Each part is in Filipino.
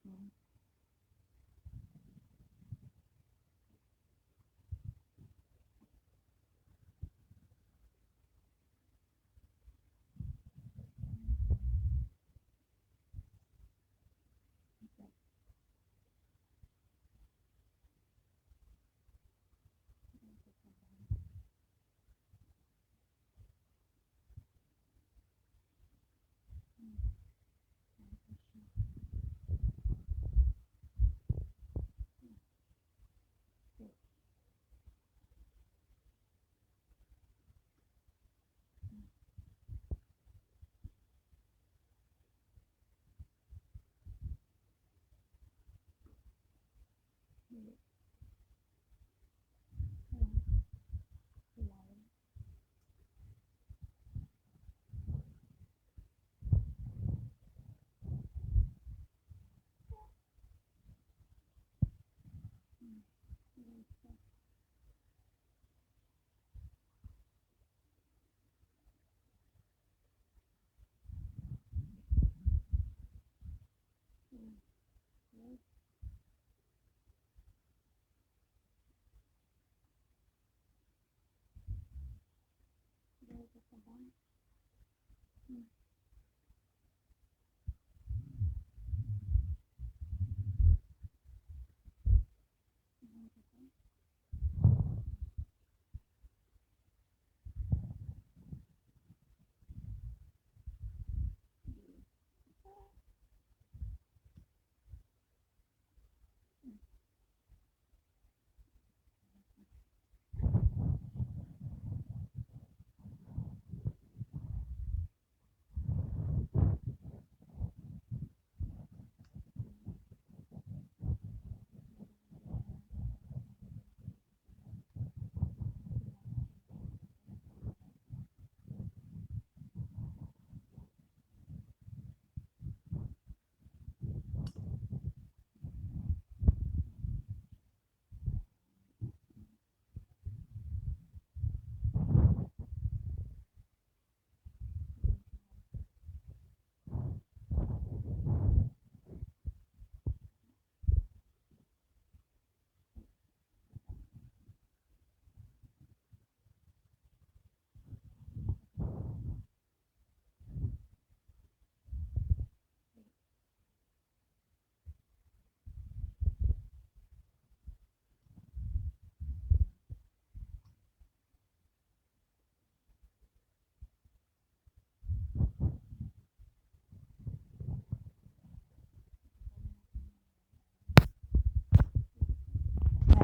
Hmm.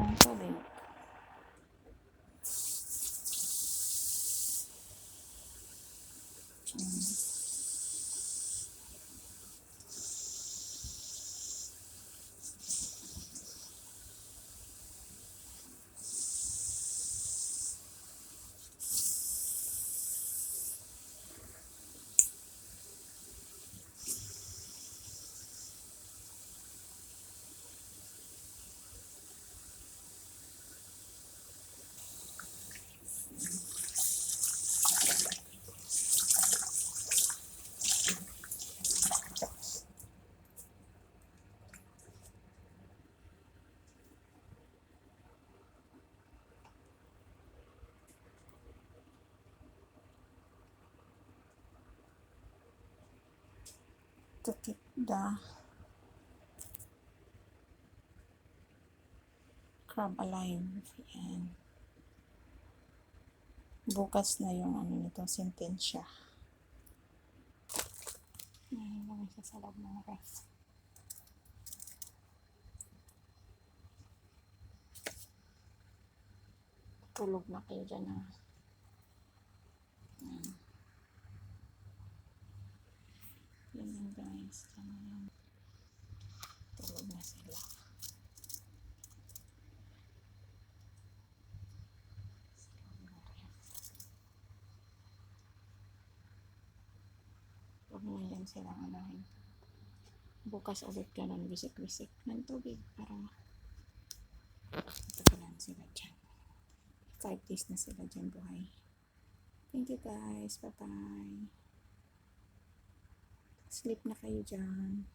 Yan, tubig. To keep the crab alive. Yan. Bukas na yung ano nito, sentensya. Ngayon lang siya sa loob ng ref. Tulog na kayo dyan ha. Yan lang guys. Tulog na sila. Huwag mo yan silang anahin. Bukas ulit ka ng bisik-bisik ng tubig para matagalan sila dyan. 5 days na sila dyan buhay. Thank you guys. Bye-bye. Sleep na kayo dyan.